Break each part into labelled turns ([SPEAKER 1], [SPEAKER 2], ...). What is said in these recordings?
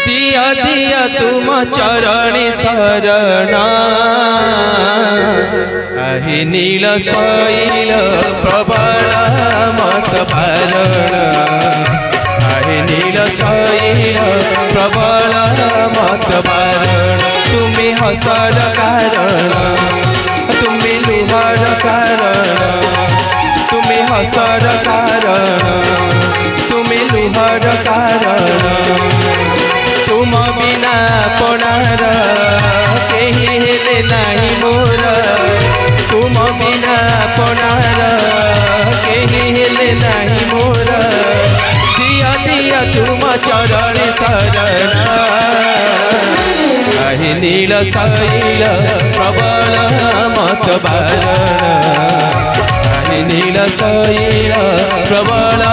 [SPEAKER 1] दिया दिया तुम चरणी शरण आहे नील शैल प्रबल मत पारण आहे नील शैल प्रबल मत पारण तुम्ही हसर कारण तुम्ही लुहर कारण तुम्ही हसर कारण तुम्ही लुहर कारण तुम बिना पणार केही हेले नाही मोर तुम बिना पणार केही हेले नाही मोर दिया दिया तुम चरण शरण आहे नील शैल प्रबल मत बारण आहे नील शैल प्रबल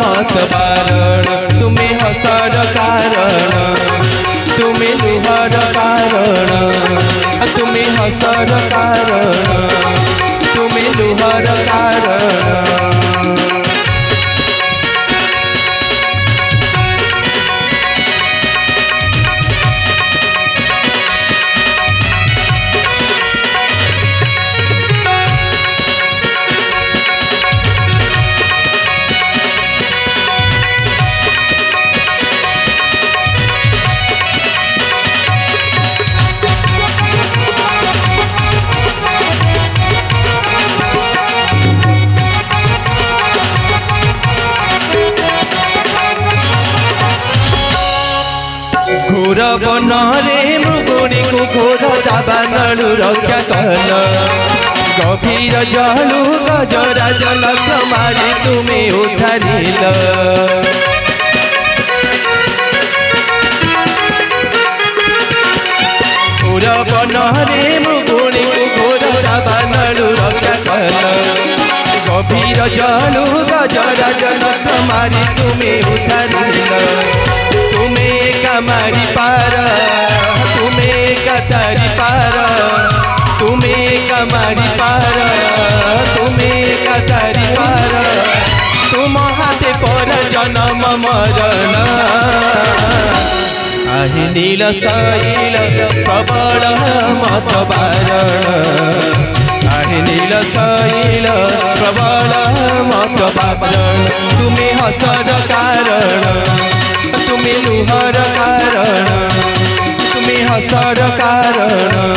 [SPEAKER 1] मत बारण तुम्ही हसर कारण तुम्ही लुहर कारण तुम्ही हसर कारण तुम्ही लुहर कारण घोर बनरे मृगुणी को घोर दाबानलु रक्षा कल गभीर जलु गजरा जल मारी तुम्हें उद्धारिल घोर बनरे मृगुणी को घोर दाबानलु रक्षा कल गभीर जलु गजरा जल मारी तुम्हें उद्धारिल तुम्हें कमारी पार तुम्हें कतारी पार तुम्हें कमारी पार तुम्हें कतारी पार तुम हाथे पर जन्म मरण आहे नील शैल प्रबल मत बारण आहे नील शैल प्रबल मत बारण तुम्हें हसर कारण तुम्ही लुहर कारण तुम्ही हसर कारण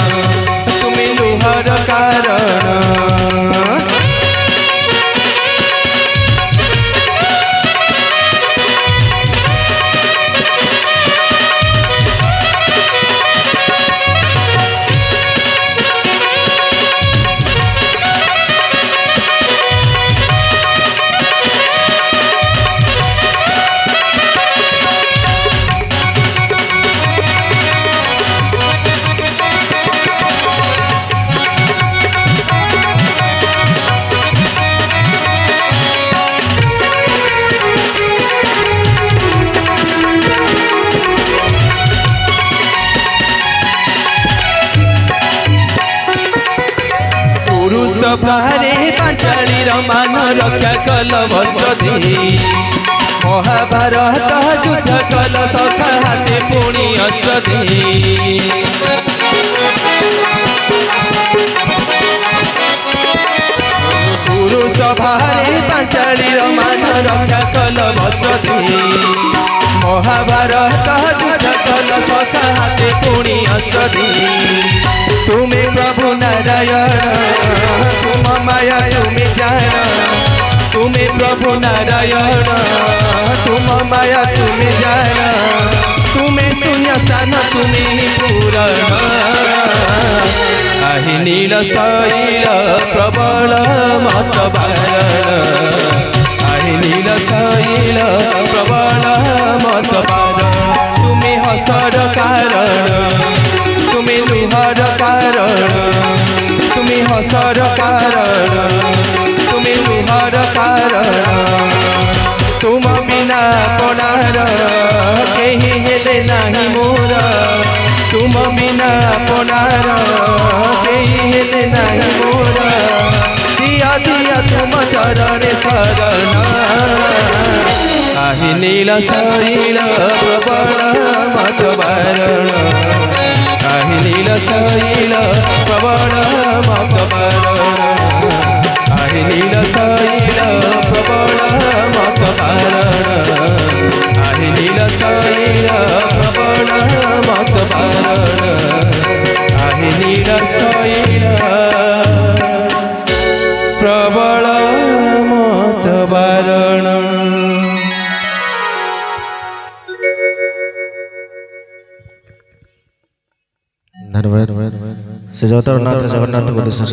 [SPEAKER 1] तुम्ही लुहर कारण सभारे पांचाली मान रक्षा कल वज्रधी महाभारत युद्ध कल सखा हाथे पुणी अस्त्रधी गुरु सभारे पांचाली मान रक्षा कल वज्रधी महाभारत युद्ध कल सखा हाथे पुणी अस्त्रधी तुम्हें प्रभु नारायण तुम माया तुम्हें जान तुम्हें प्रभु नारायण तुम माया तुम्हें जान तुम्हें शून्य स्थान तुम्हें पूरण आहे नील शैल प्रबल मत बारण आहे नील शैल प्रबल मत बारण तुम्हें हसर कारण तुम्ही लुहर कारण तुम्ही हसर कारण तुम्ही लुहर कारण तुम बिना पणार केही हेले नाही मोर तुम बिना पणार केही हेले नाही मोर दिया दिया तुम चरण शरण आहे नील शैल प्रबल मत शैल प्रबळ मत बारण आहे नील शैल प्रबळ मत बारण आहे नील शैल प्रबळ मत बारण आहे नील शैल प्रबळ मत बारण।
[SPEAKER 2] धन्यवाद। से जगतनाथ जगन्नाथ को दर्शन